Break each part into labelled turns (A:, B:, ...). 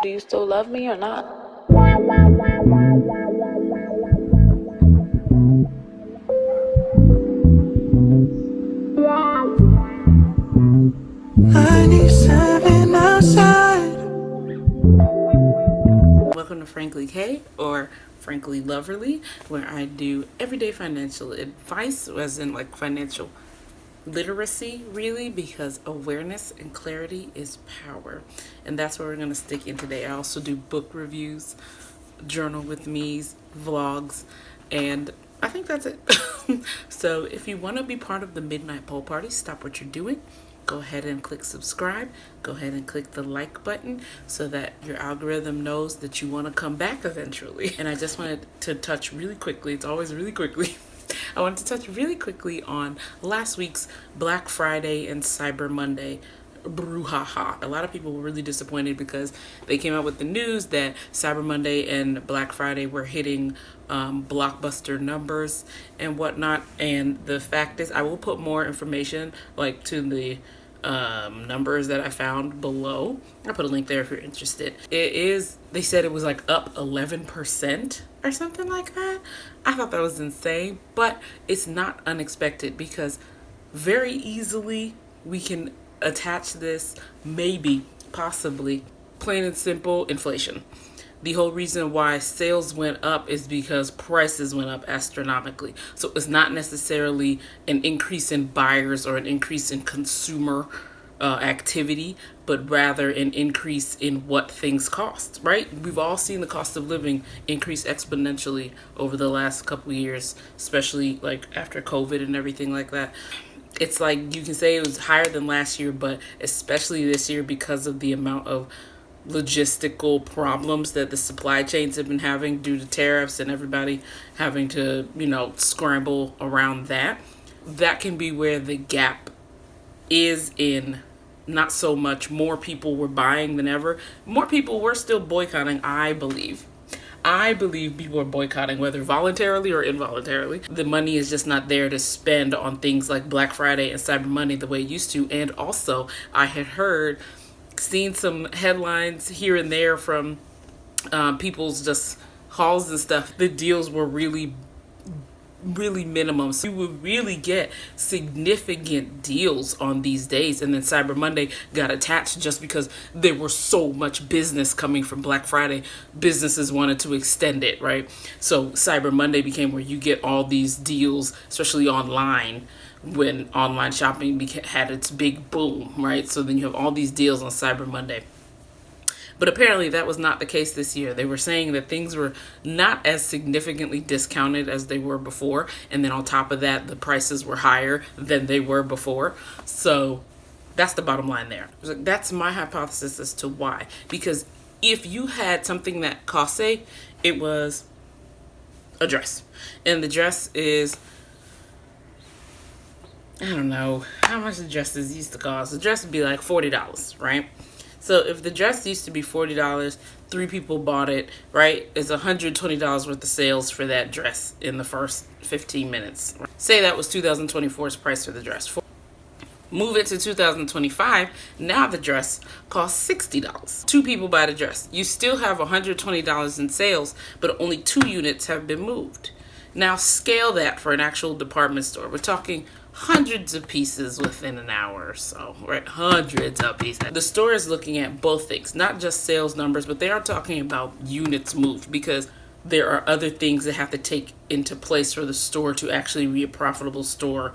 A: Do you still love me or not?
B: I need something outside.
C: Welcome to Frankly K, or Frankly Loverly, where I do everyday financial advice, as in like financial literacy, really, because awareness and clarity is power. And that's where we're going to stick in today. I also do book reviews, journal with me's, vlogs, and I think that's it. So if you want to be part of the Midnight Poll Party, stop what you're doing. Go ahead and click subscribe. Go ahead and click the like button so that your algorithm knows that you want to come back eventually. And I just wanted to touch really quickly, it's always really quickly. I wanted to touch really quickly on last week's Black Friday and Cyber Monday brouhaha. A lot of people were really disappointed because they came out with the news that Cyber Monday and Black Friday were hitting blockbuster numbers and whatnot. And the fact is, I will put more information like to the numbers that I found below. I'll put a link there if you're interested. They said it was like up 11% or something like that. I thought that was insane, but it's not unexpected because very easily we can attach this, maybe, possibly, plain and simple, inflation. The whole reason why sales went up is because prices went up astronomically. So it's not necessarily an increase in buyers or an increase in consumer activity, but rather an increase in what things cost, right? We've all seen the cost of living increase exponentially over the last couple of years, especially like after COVID and everything like that. It's like you can say it was higher than last year, but especially this year because of the amount of logistical problems that the supply chains have been having due to tariffs and everybody having to, scramble around that. That can be where the gap is in not so much more people were buying than ever. More people were still boycotting, I believe. I believe people are boycotting, whether voluntarily or involuntarily. The money is just not there to spend on things like Black Friday and Cyber Monday the way it used to. And also, I had seen some headlines here and there from people's just hauls and stuff. The deals were really minimum. So you would really get significant deals on these days. And then Cyber Monday got attached just because there was so much business coming from Black Friday. Businesses wanted to extend it, right? So Cyber Monday became where you get all these deals, especially online, when online shopping had its big boom, right? So then you have all these deals on Cyber Monday. But apparently that was not the case this year. They were saying that things were not as significantly discounted as they were before. And then on top of that, the prices were higher than they were before. So that's the bottom line there. That's my hypothesis as to why. Because if you had something that cost, say, it was a dress. And the dress is, I don't know how much the dresses used to cost. The dress would be like $40, right? So if the dress used to be $40, 3 people bought it, right? It's $120 worth of sales for that dress in the first 15 minutes. Say that was 2024's price for the dress. Move it to 2025, now the dress costs $60. 2 people buy the dress. You still have $120 in sales, but only 2 units have been moved. Now scale that for an actual department store. We're talking hundreds of pieces within an hour or so, right? Hundreds of pieces. The store is looking at both things, not just sales numbers, but they are talking about units moved, because there are other things that have to take into place for the store to actually be a profitable store.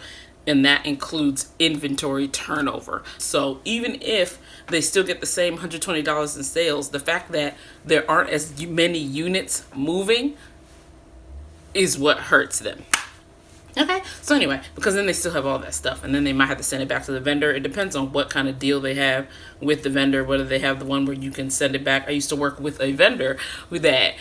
C: And that includes inventory turnover. So even if they still get the same $120 in sales, the fact that there aren't as many units moving is what hurts them. Okay, so anyway, because then they still have all that stuff, and then they might have to send it back to the vendor. It depends on what kind of deal they have with the vendor, whether they have the one where you can send it back. I used to work with a vendor that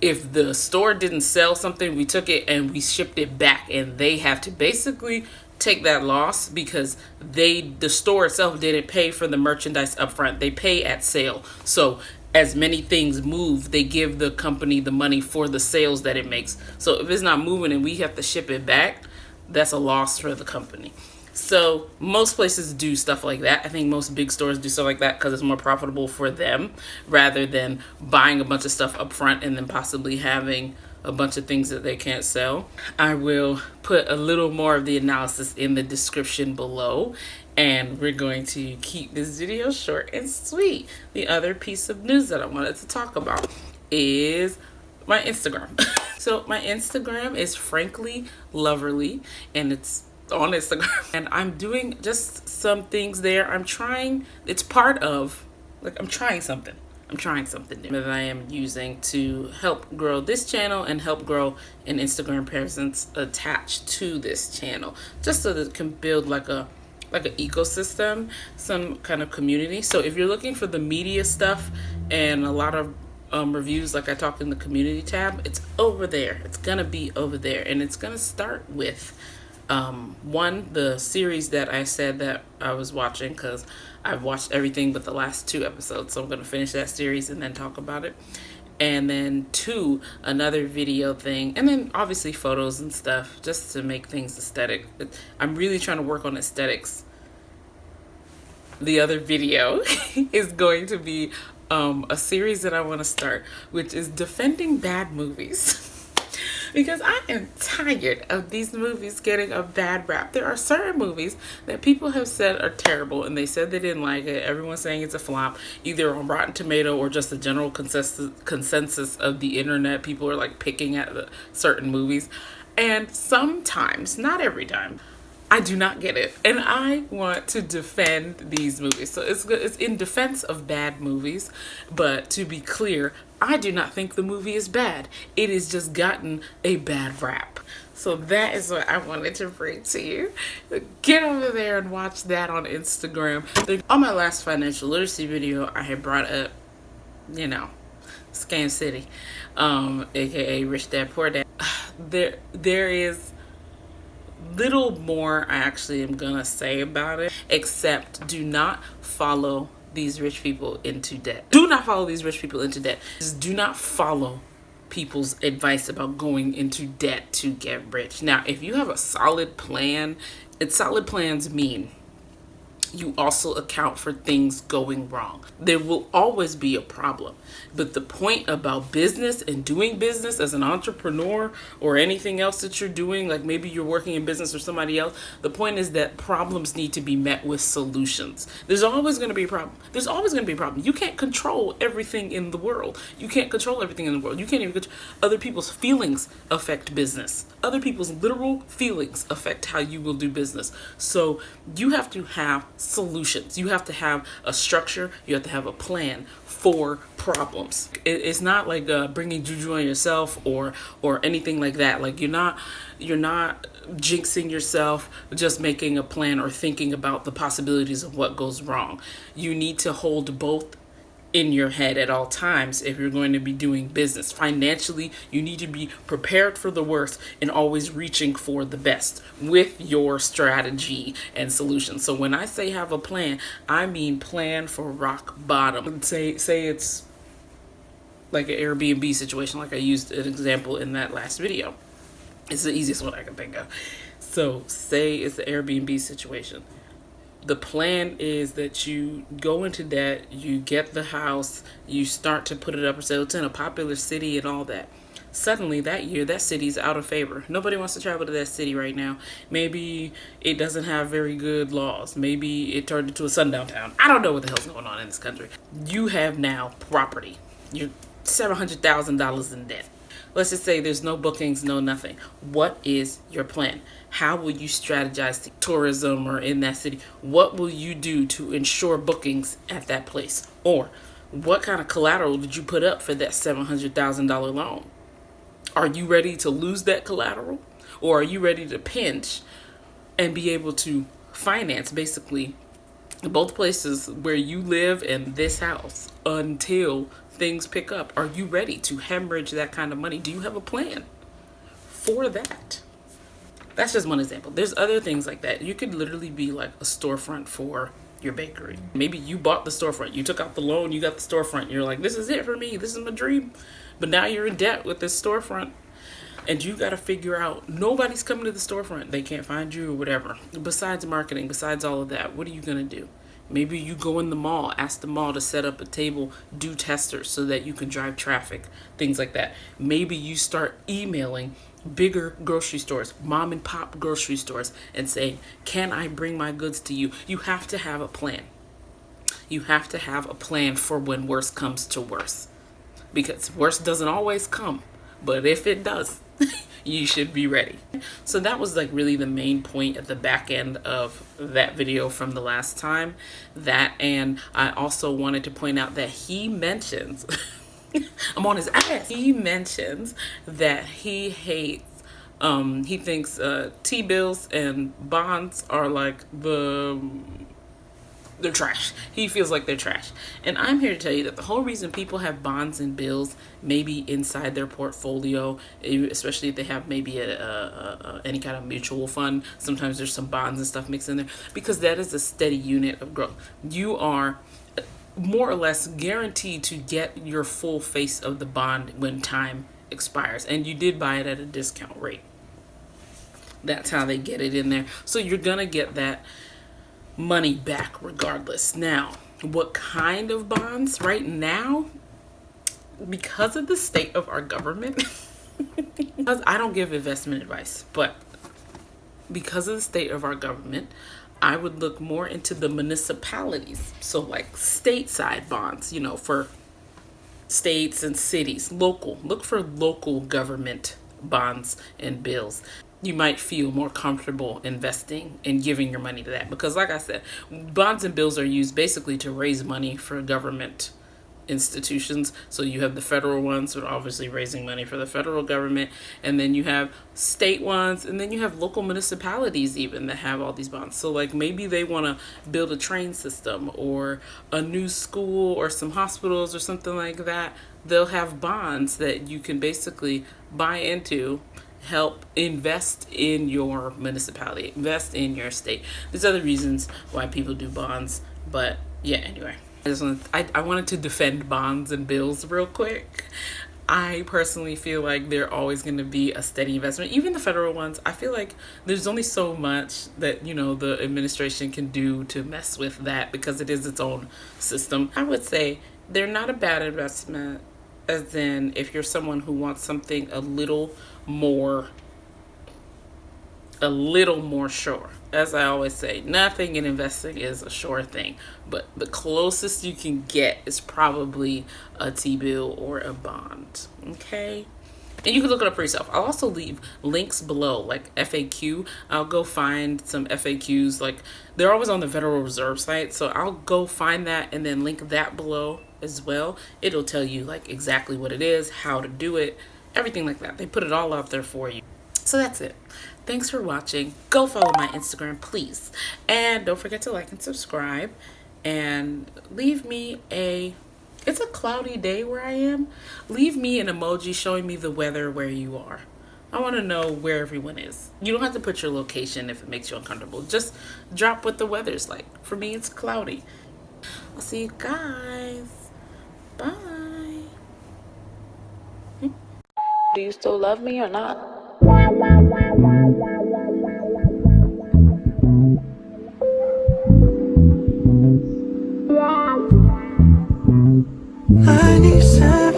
C: if the store didn't sell something, we took it and we shipped it back, and they have to basically take that loss because the store itself didn't pay for the merchandise up front. They pay at sale. So as many things move, they give the company the money for the sales that it makes. So if it's not moving and we have to ship it back, that's a loss for the company. So most places do stuff like that. I think most big stores do stuff like that because it's more profitable for them rather than buying a bunch of stuff up front and then possibly having a bunch of things that they can't sell. I will put a little more of the analysis in the description below, and we're going to keep this video short and sweet. The other piece of news that I wanted to talk about is my Instagram. So my Instagram is Frankly Loverly, and it's on Instagram, and I'm doing just some things there. I'm trying, it's part of, like, I'm trying something new that I am using to help grow this channel and help grow an Instagram presence attached to this channel, just so that it can build like an ecosystem, some kind of community. So if you're looking for the media stuff and a lot of reviews, like I talked in the community tab, it's over there. It's gonna be over there, and it's gonna start with the series that I said that I was watching, because I've watched everything but the last 2 episodes, so I'm going to finish that series and then talk about it. And then 2, another video thing, and then obviously photos and stuff, just to make things aesthetic. I'm really trying to work on aesthetics. The other video is going to be a series that I want to start, which is defending bad movies. Because I am tired of these movies getting a bad rap. There are certain movies that people have said are terrible, and they said they didn't like it. Everyone's saying it's a flop, either on Rotten Tomato or just the general consensus of the internet. People are like picking at certain movies. And sometimes, not every time, I do not get it, and I want to defend these movies. So it's in defense of bad movies, but to be clear, I do not think the movie is bad. It has just gotten a bad rap. So that is what I wanted to bring to you. Get over there and watch that on Instagram. On my last financial literacy video, I had brought up, Scam City, aka Rich Dad Poor Dad. There is little more I actually am gonna say about it, except do not follow these rich people into debt. Do not follow these rich people into debt. Just do not follow people's advice about going into debt to get rich. Now, if you have a solid plan, solid plans mean you also account for things going wrong. There will always be a problem. But the point about business and doing business as an entrepreneur or anything else that you're doing, like maybe you're working in business or somebody else, the point is that problems need to be met with solutions. There's always going to be a problem. There's always going to be a problem. You can't control everything in the world. You can't control everything in the world. You can't even control. Other people's feelings affect business. Other people's literal feelings affect how you will do business. So you have to have solutions. You have to have a structure. You have to have a plan for problems. It's not like bringing juju on yourself or anything like that. Like you're not jinxing yourself just making a plan or thinking about the possibilities of what goes wrong. You need to hold both in your head at all times if you're going to be doing business. Financially, you need to be prepared for the worst and always reaching for the best with your strategy and solutions. So when I say have a plan, I mean plan for rock bottom. Say it's like an Airbnb situation, like I used an example in that last video. It's the easiest one I can think of. So say it's the Airbnb situation. The plan is that you go into debt, you get the house, you start to put it up for sale. It's in a popular city and all that. Suddenly that year, that city's out of favor. Nobody wants to travel to that city right now. Maybe it doesn't have very good laws. Maybe it turned into a sundown town. I don't know what the hell's going on in this country. You have now property. You're $700,000 in debt. Let's just say there's no bookings, no nothing. What is your plan? How will you strategize to tourism or in that city? What will you do to ensure bookings at that place? Or what kind of collateral did you put up for that $700,000 loan? Are you ready to lose that collateral? Or are you ready to pinch and be able to finance basically both places where you live and this house until things pick up? Are you ready to hemorrhage that kind of money? Do you have a plan for that? That's just one example. There's other things like that. You could literally be like a storefront for your bakery. Maybe you bought the storefront. You took out the loan. You got the storefront. You're like, this is it for me. This is my dream. But now you're in debt with this storefront. And you got to figure out, nobody's coming to the storefront. They can't find you or whatever. Besides marketing, besides all of that, what are you going to do? Maybe you go in the mall, ask the mall to set up a table, do testers so that you can drive traffic, things like that. Maybe you start emailing bigger grocery stores, mom and pop grocery stores, and say, can I bring my goods to you? You have to have a plan. You have to have a plan for when worse comes to worse. Because worse doesn't always come. But if it does, you should be ready. So that was like really the main point at the back end of that video from the last time. That, and I also wanted to point out that he mentions, I'm on his ass. He mentions that he hates, he thinks T-bills and bonds are like they're trash. He feels like they're trash. And I'm here to tell you that the whole reason people have bonds and bills maybe inside their portfolio, especially if they have maybe any kind of mutual fund, sometimes there's some bonds and stuff mixed in there, because that is a steady unit of growth. You are more or less guaranteed to get your full face of the bond when time expires, and you did buy it at a discount rate. That's how they get it in there. So you're gonna get that money back regardless. Now, what kind of bonds right now, because of the state of our government, because I don't give investment advice, but because of the state of our government, I would look more into the municipalities. So like stateside bonds, you know, for states and cities, local. Look for local government bonds and bills. You might feel more comfortable investing and giving your money to that. Because like I said, bonds and bills are used basically to raise money for government institutions. So you have the federal ones, so obviously raising money for the federal government, and then you have state ones, and then you have local municipalities even that have all these bonds. So like maybe they want to build a train system or a new school or some hospitals or something like that. They'll have bonds that you can basically buy into, help invest in your municipality, invest in your state. There's other reasons why people do bonds, but yeah, anyway. I wanted to defend bonds and bills real quick. I personally feel like they're always going to be a steady investment. Even the federal ones, I feel like there's only so much that, you know, the administration can do to mess with that because it is its own system. I would say they're not a bad investment, as in if you're someone who wants something a little more sure. As I always say, nothing in investing is a sure thing, but the closest you can get is probably a T-bill or a bond. Okay, and you can look it up for yourself. I'll also leave links below, like FAQ. I'll go find some FAQs. Like they're always on the Federal Reserve site, so I'll go find that and then link that below as well. It'll tell you like exactly what it is, how to do it, everything like that. They put it all out there for you. So that's it. Thanks for watching. Go follow my Instagram, please. And don't forget to like and subscribe. And leave me it's a cloudy day where I am. Leave me an emoji showing me the weather where you are. I want to know where everyone is. You don't have to put your location if it makes you uncomfortable. Just drop what the weather's like. For me, it's cloudy. I'll see you guys. Bye. Do you still love me or not?
B: I need some